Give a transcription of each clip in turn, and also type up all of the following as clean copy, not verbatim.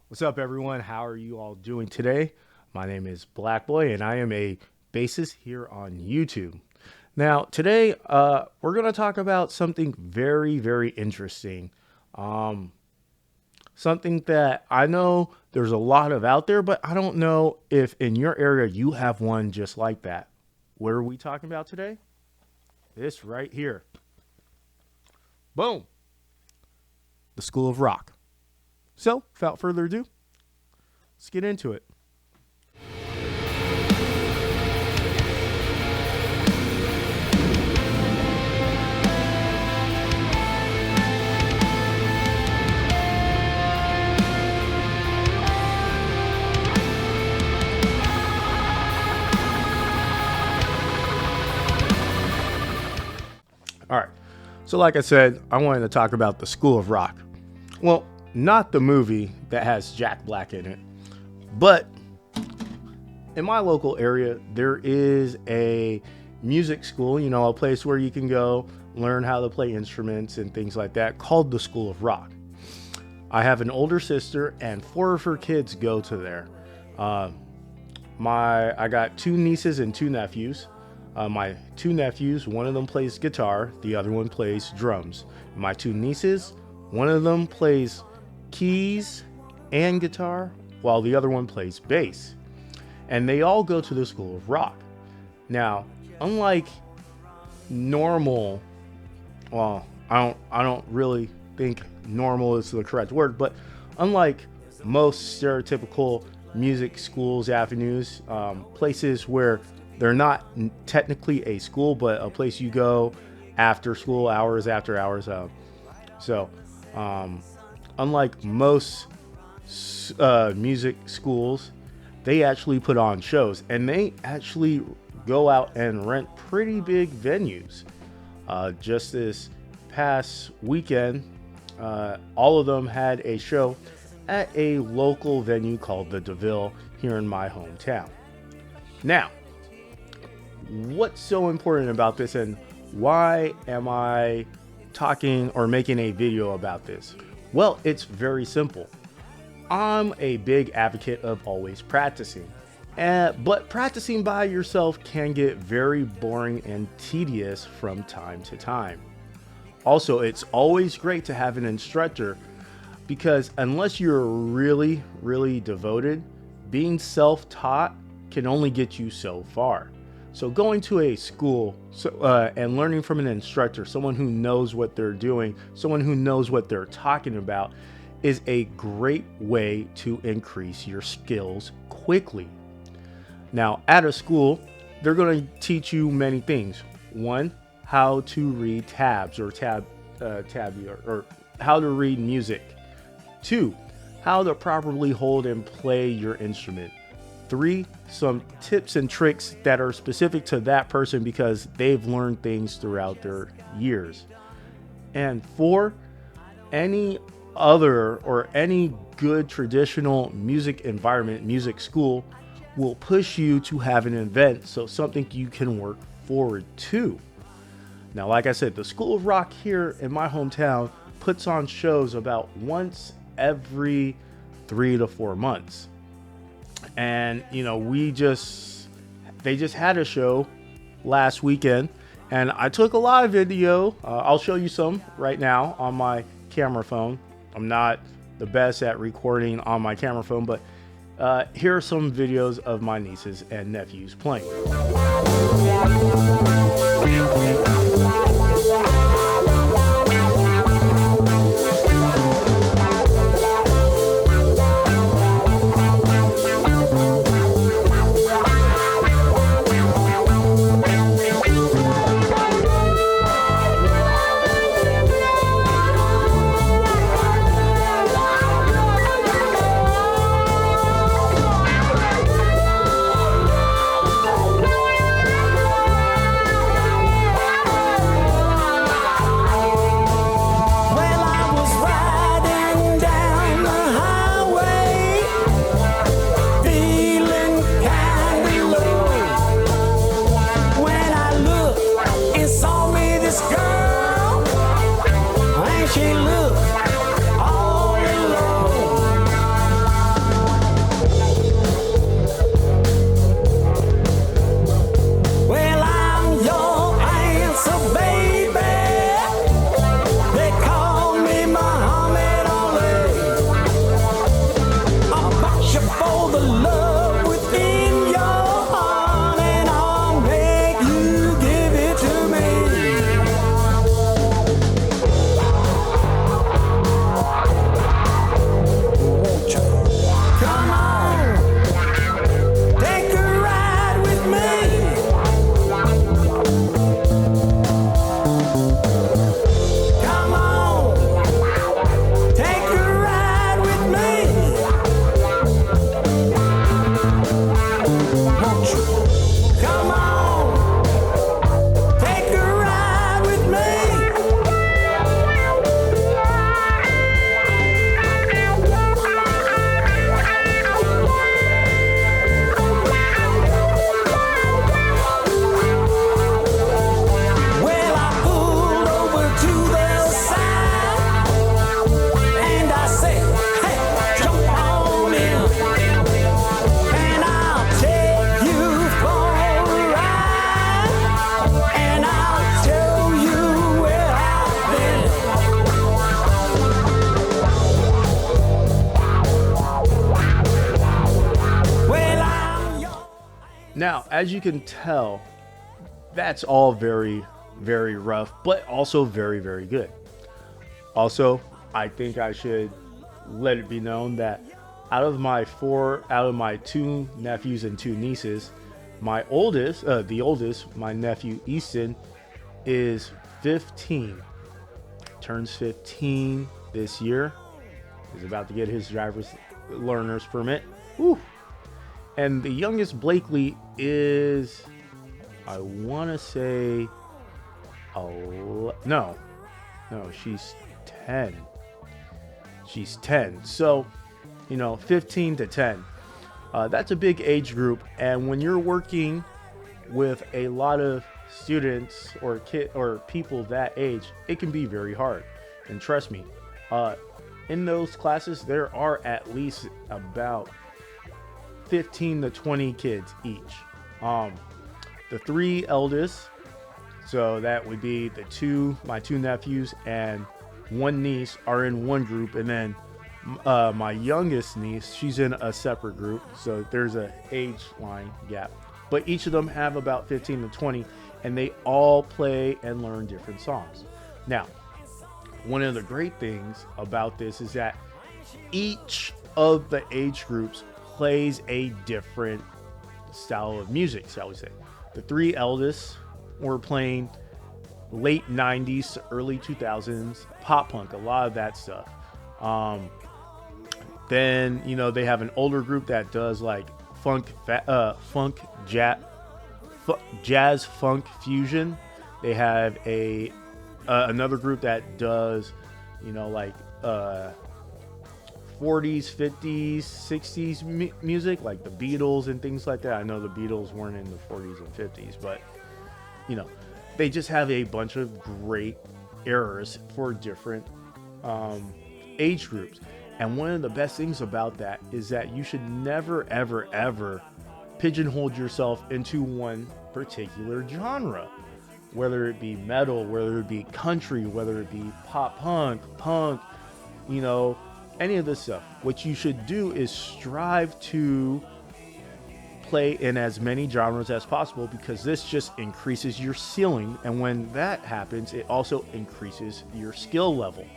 What's up, everyone? How are you all doing today? My name is Black Boy, and I am a bassist here on YouTube. Now, today, we're going to talk about something very, very interesting. Um, Something that I know there's a lot of out there, but I don't know if in your area you have one just like that. What are we talking about today? This right here. Boom. The School of Rock. So, without further ado, let's get into it. All right. So, like I said, I wanted to talk about the School of Rock. Well, not the movie that has Jack Black in it, but in my local area, there is a music school, a place where you can go learn how to play instruments and things like that, called the School of Rock. I have an older sister, and four of her kids go to there. Uh, I got two nieces and two nephews. My two nephews, one of them plays guitar, the other one plays drums. My two nieces, one of them plays keys and guitar, while the other one plays bass. And they all go to the School of Rock. Now, unlike normal, well, I don't really think normal is the correct word, but unlike most stereotypical music schools, avenues, places where they're not technically a school, but a place you go after school, hours after hours. So, unlike most music schools, they actually put on shows, and they actually go out and rent pretty big venues. Just this past weekend, all of them had a show at a local venue called the DeVille here in my hometown. Now, what's so important about this, and why am I talking or making a video about this? Well, it's very simple. I'm a big advocate of always practicing, but practicing by yourself can get very boring and tedious from time to time. Also, it's always great to have an instructor, because unless you're really, really devoted, being self-taught can only get you so far. So going to a school and learning from an instructor, someone who knows what they're doing, someone who knows what they're talking about, is a great way to increase your skills quickly. Now, at a school, they're going to teach you many things. One, how to read tabs or tabula, or how to read music. Two, how to properly hold and play your instrument. Three, some tips and tricks that are specific to that person because they've learned things throughout their years. And four, any other or any good traditional music environment, music school, will push you to have an event, so something you can work forward to. Now, like I said, the School of Rock here in my hometown puts on shows about once every 3 to 4 months. And they just had a show last weekend, and I took a lot of video. I'll show you some right now on my camera phone. I'm not the best at recording on my camera phone, but here are some videos of my nieces and nephews playing. Now, as you can tell, that's all very, very rough, but also very, very good. Also, I think I should let it be known that out of my two nephews and two nieces, the oldest, my nephew Easton, is 15. Turns 15 this year. He's about to get his driver's learner's permit. Whew. And the youngest Blakely is, I want to say, no, she's 10. She's 10. So, 15 to 10. That's a big age group. And when you're working with a lot of students or people that age, it can be very hard. And trust me, in those classes, there are at least about 15 to 20 kids each. The three eldest, so that would be my two nephews and one niece are in one group, and then my youngest niece, she's in a separate group, so there's a age line gap. But each of them have about 15 to 20, and they all play and learn different songs. Now, one of the great things about this is that each of the age groups plays a different style of music, shall we say. The three eldest were playing late 90s to early 2000s pop punk, a lot of that stuff. Then they have an older group that does like jazz funk fusion. They have another group that does like 40s, 50s, 60s music, like the Beatles and things like that. I know the Beatles weren't in the 40s and 50s, but they just have a bunch of great eras for different age groups. And one of the best things about that is that you should never, ever, ever pigeonhole yourself into one particular genre, whether it be metal, whether it be country, whether it be pop punk, any of this stuff. What you should do is strive to play in as many genres as possible, because this just increases your ceiling. And when that happens, it also increases your skill level.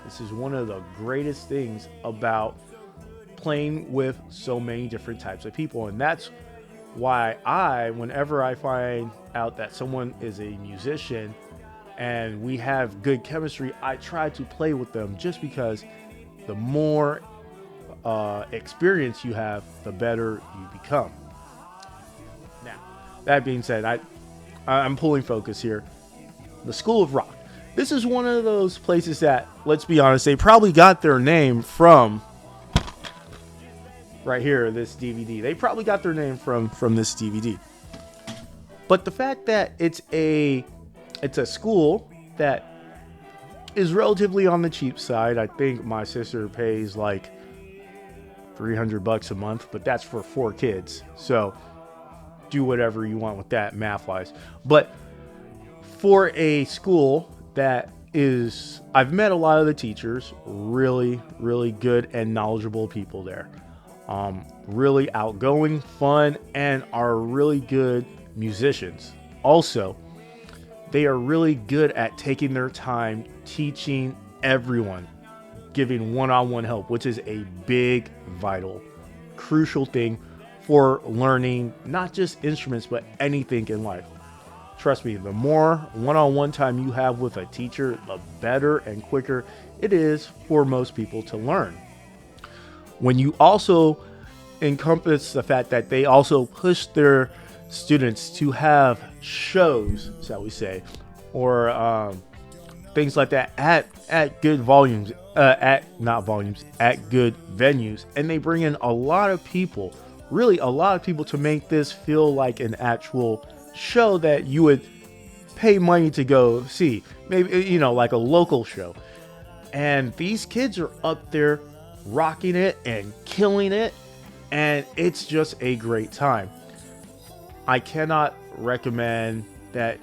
This is one of the greatest things about playing with so many different types of people. And that's why whenever I find out that someone is a musician and we have good chemistry, I try to play with them, just because the more experience you have, the better you become. Now, that being said, I'm pulling focus here. The School of Rock. This is one of those places that, let's be honest, they probably got their name from right here, this DVD. They probably got their name from this DVD. But the fact that it's a school that is relatively on the cheap side. I think my sister pays like $300 a month, but that's for 4 kids. So do whatever you want with that math wise. But for a school that is, I've met a lot of the teachers, really, really good and knowledgeable people there. Really outgoing, fun, and are really good musicians. Also, they are really good at taking their time teaching everyone, giving one-on-one help, which is a big, vital, crucial thing for learning not just instruments, but anything in life. Trust me, the more one-on-one time you have with a teacher, the better and quicker it is for most people to learn. When you also encompass the fact that they also push their students to have shows, shall we say, or things like that at good volumes, at good venues, and they bring in a lot of people, really a lot of people, to make this feel like an actual show that you would pay money to go see, maybe like a local show. And these kids are up there rocking it and killing it, and it's just a great time. I cannot recommend that.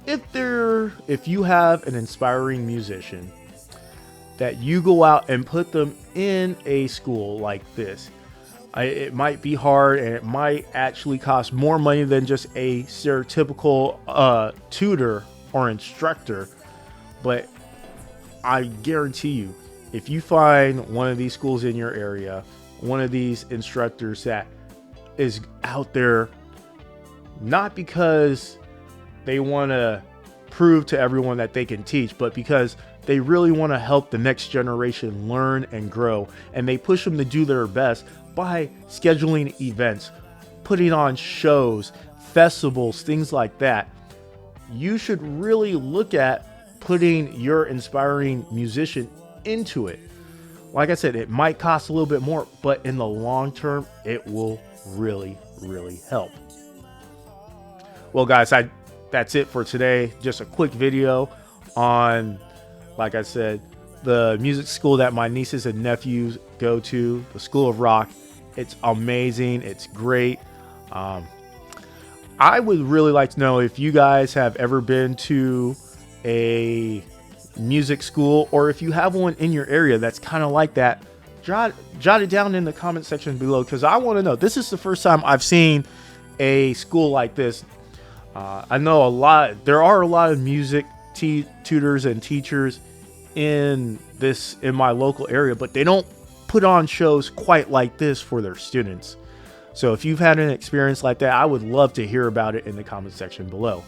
If you have an inspiring musician, that you go out and put them in a school like this. It might be hard, and it might actually cost more money than just a stereotypical tutor or instructor. But I guarantee you, if you find one of these schools in your area, one of these instructors that is out there not because they want to prove to everyone that they can teach, but because they really want to help the next generation learn and grow, and they push them to do their best by scheduling events, putting on shows, festivals, things like that, you should really look at putting your inspiring musician into it. Like I said, it might cost a little bit more, but in the long term, it will really, really help. Well, guys, that's it for today. Just a quick video on, like I said, the music school that my nieces and nephews go to, the School of Rock. It's amazing. It's great. I would really like to know if you guys have ever been to a music school, or if you have one in your area that's kind of like that. Jot it down in the comment section below, because I want to know. This is the first time I've seen a school like this. I know there are a lot of music tutors and teachers in my local area, but they don't put on shows quite like this for their students. So if you've had an experience like that, I would love to hear about it in the comment section below.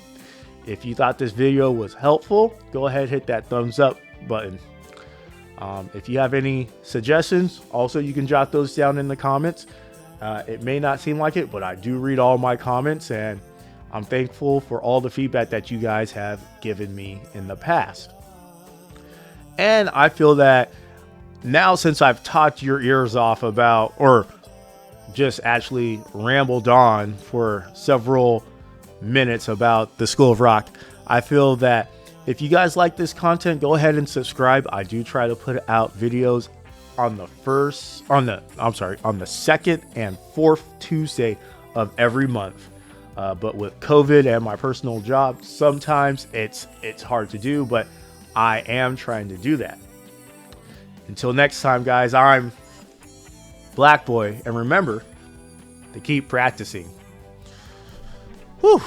If you thought this video was helpful, go ahead and hit that thumbs up button. If you have any suggestions, also you can jot those down in the comments. It may not seem like it, but I do read all my comments, and I'm thankful for all the feedback that you guys have given me in the past. And I feel that now, since I've talked your ears off about, or just actually rambled on for several minutes about the School of Rock, I feel that if you guys like this content, go ahead and subscribe. I do try to put out videos on the second and fourth Tuesday of every month. But with COVID and my personal job, sometimes it's hard to do, but I am trying to do that. Until next time, guys, I'm Black Boy, and remember to keep practicing. Whew.